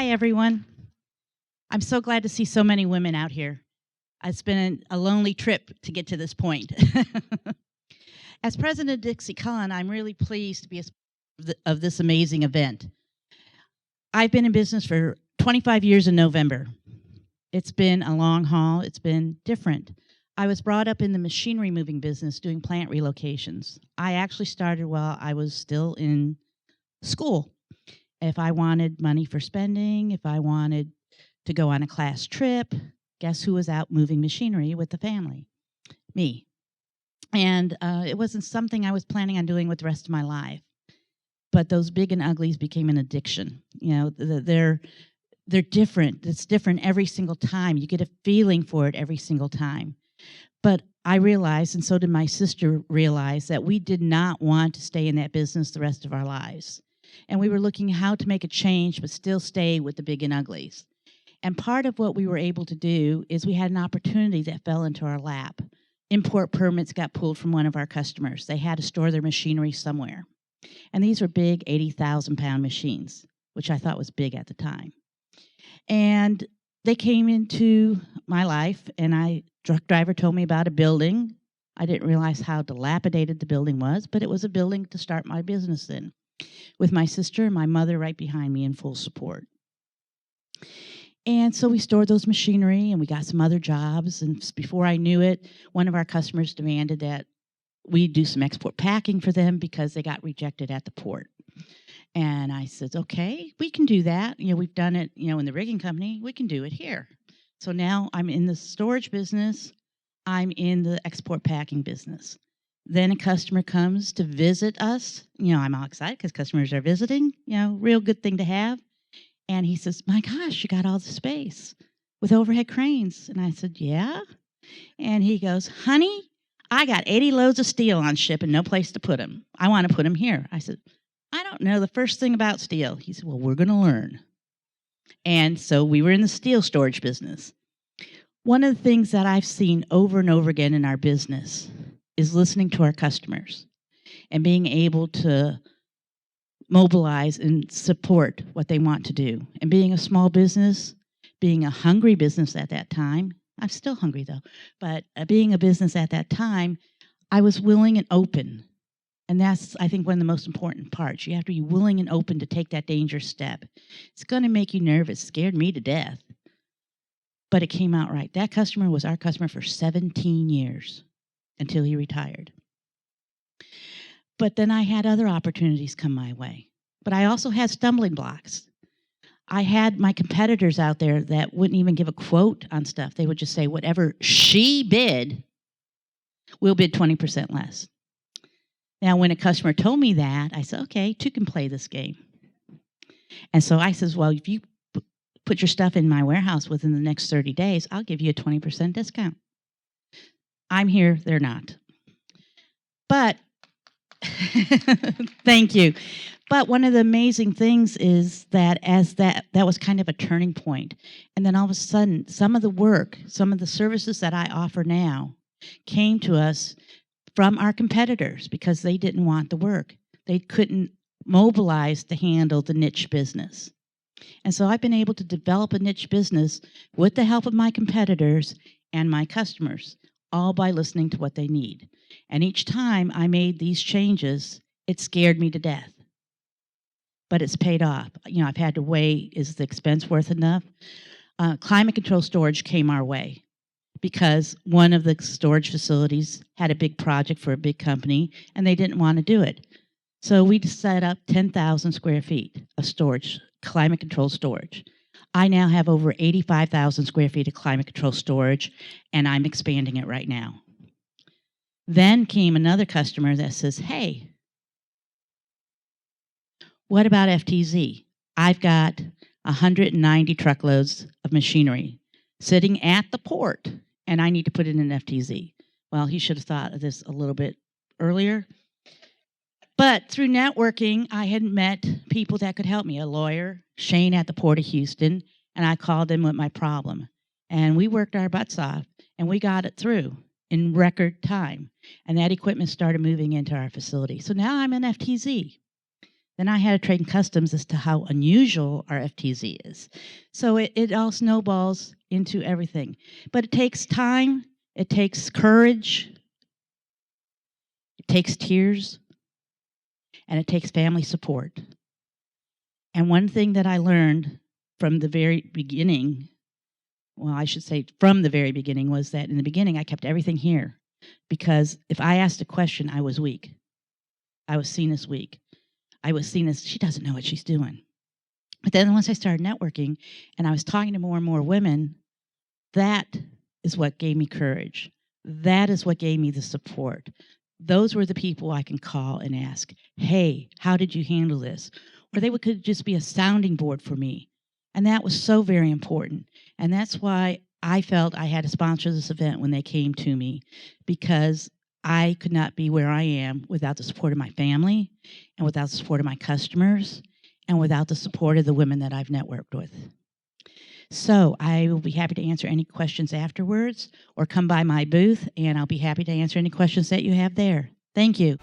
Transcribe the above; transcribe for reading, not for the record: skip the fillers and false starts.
Hi, everyone. I'm so glad to see so many women out here. It's been a lonely trip to get to this point. As president of Dixie Cullen, I'm really pleased to be of this amazing event. I've been in business for 25 years in November. It's been a long haul. It's been different. I was brought up in the machinery moving business doing plant relocations. I actually started while I was still in school. If I wanted money for spending, if I wanted to go on a class trip, guess who was out moving machinery with the family? Me. And it wasn't something I was planning on doing with the rest of my life. But those big and uglies became an addiction. You know, they're different. It's different every single time. You get a feeling for it every single time. But I realized, and so did my sister realize, that we did not want to stay in that business the rest of our lives. And we were looking how to make a change but still stay with the big and uglies. And part of what we were able to do is we had an opportunity that fell into our lap. Import permits got pulled from one of our customers. They had to store their machinery somewhere. And these were big 80,000-pound machines, which I thought was big at the time. And they came into my life, and a truck driver told me about a building. I didn't realize how dilapidated the building was, but it was a building to start my business in, with my sister and my mother right behind me in full support. And so we stored those machinery, and we got some other jobs. And before I knew it, one of our customers demanded that we do some export packing for them because they got rejected at the port. And I said, okay, we can do that. You know, we've done it, in the rigging company. We can do it here. So now I'm in the storage business. I'm in the export packing business. Then a customer comes to visit us. I'm all excited because customers are visiting. Real good thing to have. And he says, my gosh, you got all the space with overhead cranes. And I said, yeah. And he goes, honey, I got 80 loads of steel on ship and no place to put them. I want to put them here. I said, I don't know the first thing about steel. He said, well, we're going to learn. And so we were in the steel storage business. One of the things that I've seen over and over again in our business is listening to our customers and being able to mobilize and support what they want to do. And being a small business, being a hungry business at that time, I'm still hungry though, but being a business at that time, I was willing and open. And that's, I think, one of the most important parts. You have to be willing and open to take that dangerous step. It's going to make you nervous. It scared me to death. But it came out right. That customer was our customer for 17 years until he retired. But then I had other opportunities come my way. But I also had stumbling blocks. I had my competitors out there that wouldn't even give a quote on stuff. They would just say, whatever she bid, we'll bid 20% less. Now, when a customer told me that, I said, okay, two can play this game. And so I says, well, if you put your stuff in my warehouse within the next 30 days, I'll give you a 20% discount. I'm here, they're not. But thank you. But one of the amazing things is that that was kind of a turning point. And then all of a sudden, some of the work, some of the services that I offer now came to us from our competitors because they didn't want the work. They couldn't mobilize to handle the niche business. And so I've been able to develop a niche business with the help of my competitors and my customers, all by listening to what they need. And each time I made these changes, it scared me to death. But it's paid off. I've had to weigh, is the expense worth enough? Climate control storage came our way because one of the storage facilities had a big project for a big company, and they didn't want to do it. So we set up 10,000 square feet of storage, climate control storage. I now have over 85,000 square feet of climate control storage, and I'm expanding it right now. Then came another customer that says, hey, what about FTZ? I've got 190 truckloads of machinery sitting at the port, and I need to put it in FTZ. Well, he should have thought of this a little bit earlier. But through networking, I had met people that could help me, a lawyer, Shane at the Port of Houston, and I called him with my problem. And we worked our butts off, and we got it through in record time. And that equipment started moving into our facility. So now I'm in FTZ. Then I had to trade in customs as to how unusual our FTZ is. So it all snowballs into everything. But it takes time, it takes courage, it takes tears, and it takes family support. And one thing that I learned from the very beginning, well, I should say from the very beginning, was that in the beginning I kept everything here because if I asked a question, I was weak. I was seen as weak. I was seen as she doesn't know what she's doing. But then once I started networking and I was talking to more and more women, that is what gave me courage. That is what gave me the support. Those were the people I can call and ask, hey, how did you handle this? Or they could just be a sounding board for me. And that was so very important. And that's why I felt I had to sponsor this event when they came to me, because I could not be where I am without the support of my family and without the support of my customers and without the support of the women that I've networked with. So I will be happy to answer any questions afterwards or come by my booth, and I'll be happy to answer any questions that you have there. Thank you.